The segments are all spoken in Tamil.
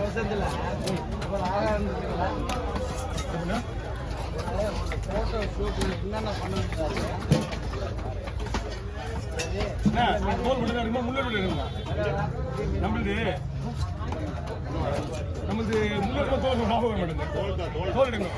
வருஷத்துல போட்டோ ஷூட் என்னென்ன பண்ணுறாரு நம்மளுது முன்னேற்ற தோல் ஞாபகம் வர மாட்டேங்குது. தோல் எடுங்க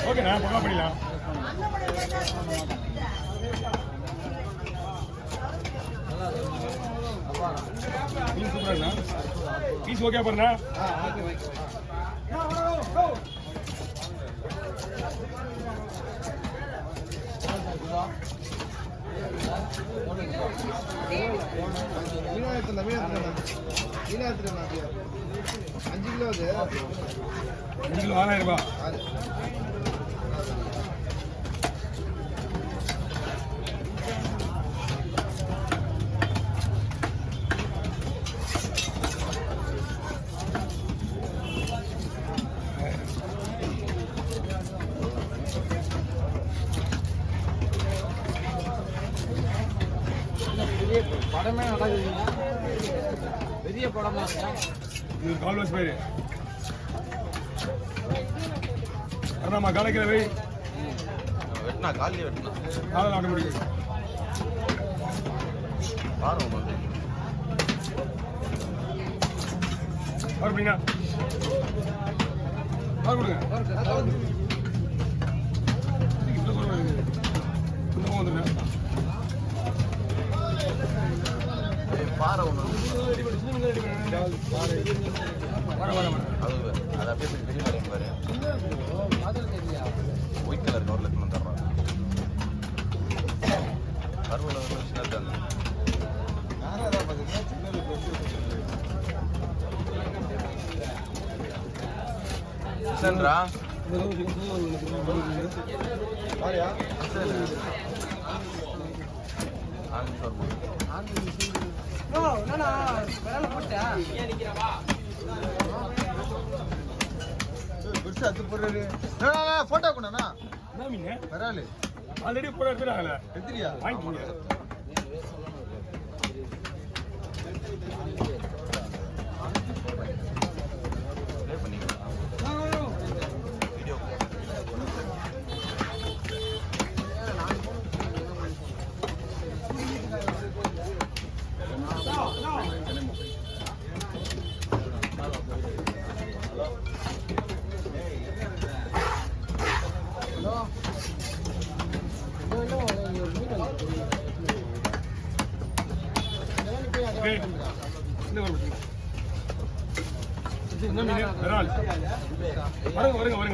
ஓகேண்ணா பக்கம் பண்ணிடலாம். சூப்பராண்ணா பீஸ் ஓகே பாருண்ணா. அஞ்சு கிலோ அது 5 கிலோ 6000 ரூபாய். பெரிய படமே நடக்குதுங்க. பெரிய படமா இருக்கா இது கால்வாஸ் பேரு அண்ணாமா காலைக்கிற வை வெட்டினா காலையே வெட்டினா காலையில் ஆட முடியும். பாருங்க அப்படின்னா கொடுங்க வந்துருங்க. பாறை ஒன்று அது அப்படியே பெரிய வரையும் பாரு. ஒயிட் கலர் கவரில் எடுத்துன்னு தர்றான். கருவில் வந்து சின்ன சென்றா போட்டோ கொண்டா வராலு ஆல்ரெடி போட எடுத்துறாங்கல்ல எடுத்துறியா வாங்கிக்கோங்க.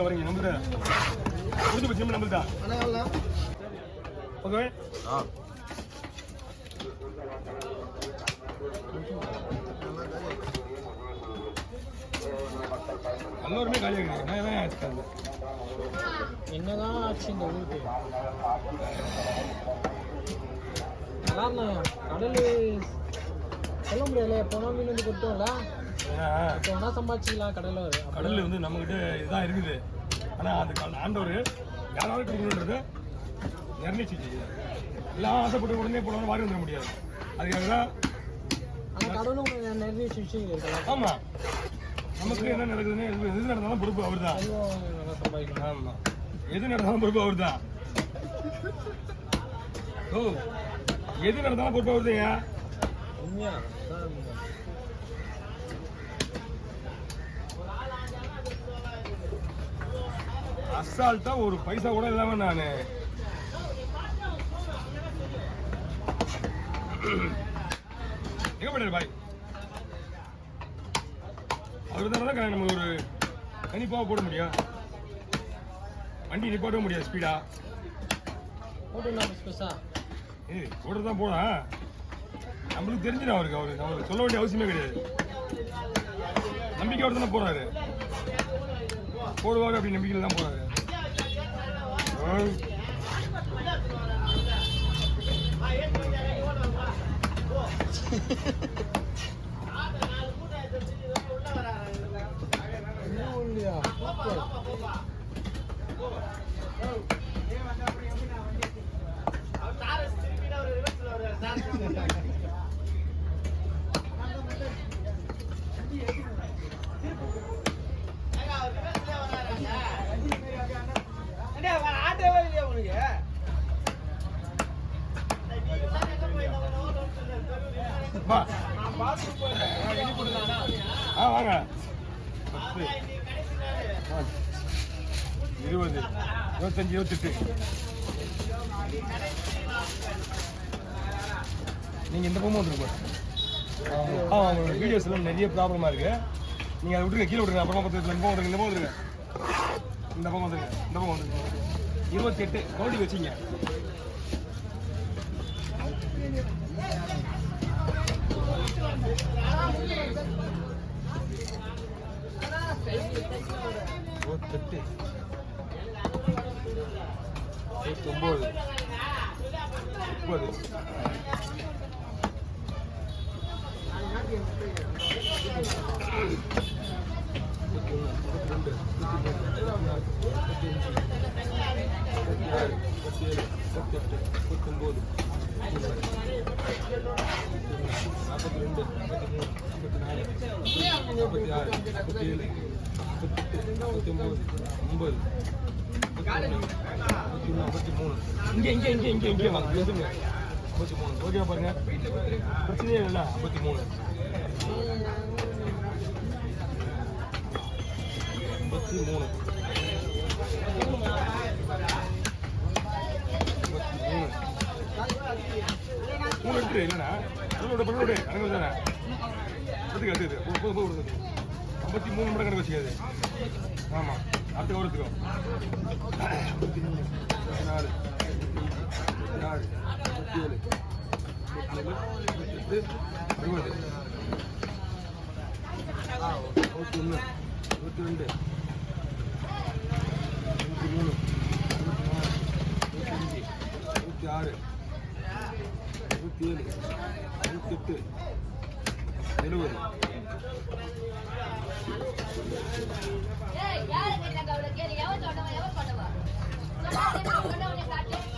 வரீங்க நம்மள்தான் முடிஞ்சு போச்சு நம்மள்தான். ஓகே எல்லாருமே காலியாக நான் என்னதான் ஆச்சு இந்த ஊருக்கு. கடல் சொல்ல முடியல. எப்போனா மீன் வந்து கொட்டோம்ல, எப்போனா சம்பாதிச்சிக்கலாம். கடல் வந்து நம்மகிட்ட இதுதான் இருக்குது. ஆனால் அது ஆண்டவர் யாராவது கொடுக்கணுன்றது நிர்ணயிச்சு எல்லாம் ஆசைப்பட்டு உடனே போனாலும் வாரி வந்துட முடியாது. அதுக்காக தான் ஆனால் கடவுளும் நிர்ணயிச்ச விஷயம் இருக்கலாம். ஆமாம், நமக்கு என்ன நடக்குதுன்னு எது நடந்தாலும் பொறுப்பு அவர் தான். சம்பாதிக்கணும். ஆமாம், எது நடந்தாலும் பொறுப்பு அவர் தான். ஓ, எது நடந்தாலும் பொறுப்பு அவர் தான். உண்மையா அசால்ட்டா ஒரு பைசா கூட இல்லாம நானு எங்க போயிட்டாரு பாய். அவர் தானே நம்ம ஒரு கணிப்பாக போட முடியும். வண்டி நிப்பாட்டவும் முடியாது ஸ்பீடா. ஓடுறது தான் போனா நம்மளுக்கு தெரிஞ்சிடும். அவருக்கு நம்மளுக்கு சொல்ல வேண்டிய அவசியமே கிடையாது. நம்பிக்கையோட தானே போறாரு. போடுவாரு அப்படி நம்பிக்கையில் தான் போறாரு. வாங்க 10, 20, 25, 28. நீங்கள் இந்த பக்கமும் வந்துருக்கோம். வீடியோஸ்லாம் நிறைய ப்ராப்ளமாக இருக்குது. நீங்கள் அதை விட்டுருங்க, கீழே விட்டுருங்க. அப்புறமா பார்த்து இந்த பக்கம் வந்துருங்க, இந்த பக்கம் வந்துருங்க, இந்த பக்கம் வந்துருங்க. 28 கவுண்டி வச்சிங்க. இருபத்தெட்டு 29 30 இங்கே வாங்க 53 ஓகே பாருங்க, பிரச்சனையே இல்லை. 53 3 எடுத்துரு இல்லைண்ணா, பண்ணோடு கணக்கு தானே எடுத்துக்க 53 மட்டும் கணக்கு வச்சுக்காது. ஆமாம், அடுத்த வருத்துக்கும் 54 56 57 58 60 61 22 23 24 25 26 27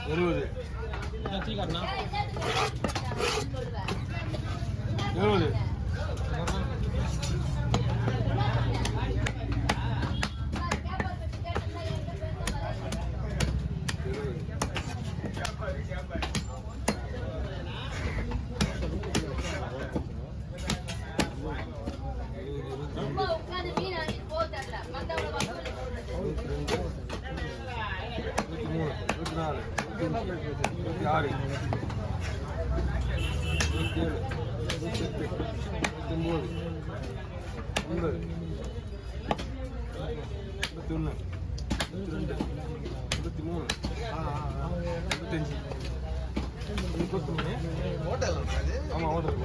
28 70 ஆமா ஓட்டல்